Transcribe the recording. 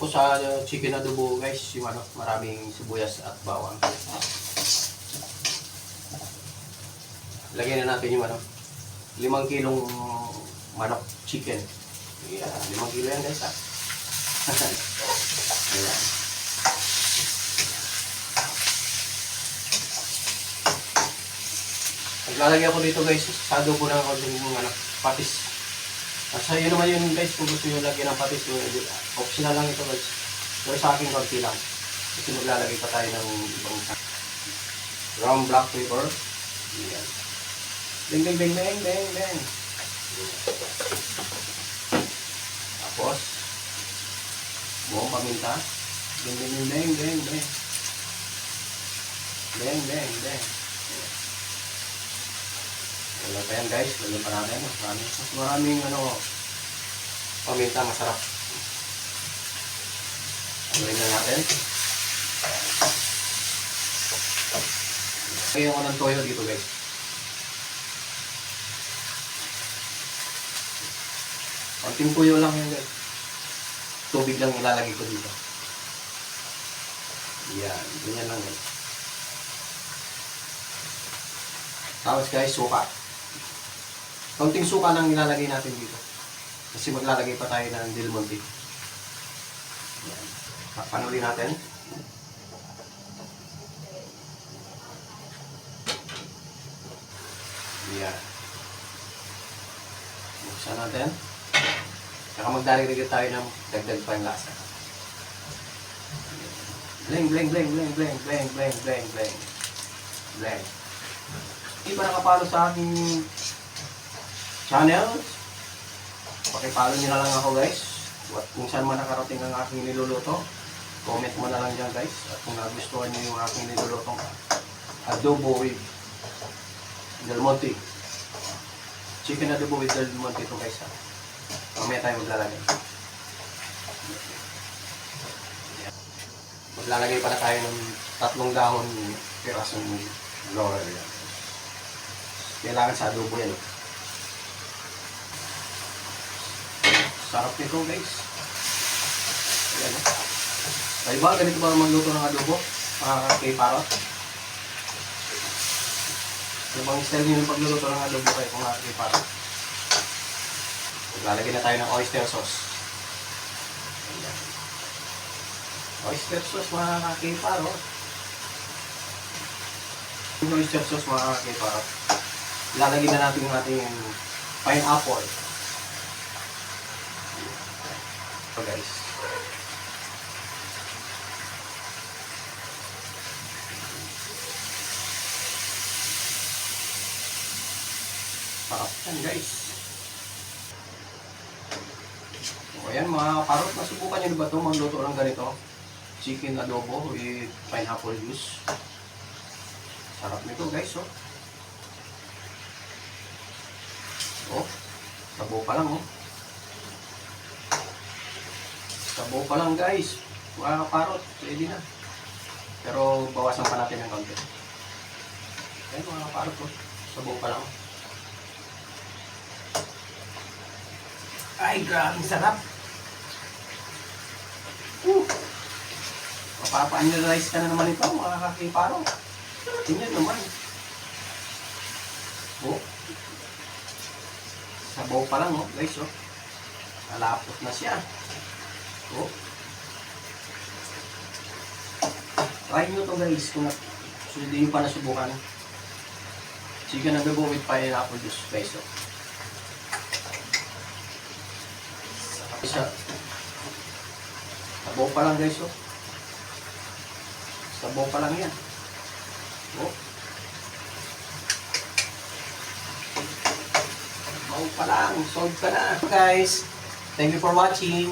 ko sa chicken adobo guys, yung ano, maraming sibuyas at bawang. Lagyan na natin yung ano, 5 kilong manok chicken. Ayan, 5 kilo yan guys ha. Ayan. Naglalagay ako dito guys, sa adobo ng ano, patis. Sa iyo naman yun guys, kung gusto nyo lagyan ng patis, optional lang ito guys. Pero sa akin, konti lang. Kasi maglalagay pa tayo ng ibang ground black pepper. Ayan. Beng, beng, beng, beng, beng, beng. Tapos, buong paminta. Beng, beng, beng, beng, beng, beng. Beng, beng, beng. Wala pa yan guys, wala pa natin. Maraming ano, paminta, masarap. Aluin na natin. Lagyan ko ng toyo dito guys. Konting toyo lang yan guys. Tubig lang ilalagay ko dito. Yan, ganyan lang guys. Tapos guys, suka. Konting suka lang ilalagay natin dito. Kasi maglalagay pa tayo ng Del Monte. Yan. Panuli natin. Yan. Buksan natin. Saka magdalagay tayo ng dagdag pa yung lasa. Bleng, bleng, bleng, bleng, bleng, bleng, bleng, bleng, bleng. Bleng. Hindi pa nakapalo sa aking channel, pakipalo nyo na lang ako guys. At kung saan man nakarating ang aking niluluto, comment mo na lang dyan guys. At kung nagustuhan nyo yung aking nilulutong adobo with Del Monte, chicken adobo with Del Monte ito guys ha. Mamaya tayo maglalagay. Maglalagay pala tayo ng 3 dahon pirasong laurel yan. Kailangan sa adobo yan. Sarap nito guys. Ayan. Ay ba, ganito ba magluto ng adobo? Kay Parot? Ano bang style nyo yung pagluluto ng adobo kayo kung kay Parot? Maglalagay na tayo ng oyster sauce. Ayan. Oyster sauce mga kay Parot. Oyster sauce mga kay Parot. Lalagyan na natin yung ating pineapple. So guys. Sarap yan guys. So ayan mga Parot, nasubukan nyo ba ito magluto ng ganito? Chicken adobo with pineapple juice. Sarap nito guys oh. Oh, sabaw pa lang oh. Sabaw pa lang guys. Mga Parot, pwede na. Pero bawasan pa natin ng konti. Ayan mga Parot oh. Sabaw pa lang. Ay, grabe sarap. Mapapa-analyze ka na naman ito mga kakiparo. Tingnan naman. Oh. Sabaw pa lang oh, guys oh. Nalapot na siya. Oh. Try nyo to guys kung hindi nyo pa nasubukan. Chicken adobo with pineapple juice guys oh. Isa. Sabaw pa lang guys oh. Sabaw pa lang yan. Oh. Sabaw pa lang. Solve ka na. Guys, thank you for watching.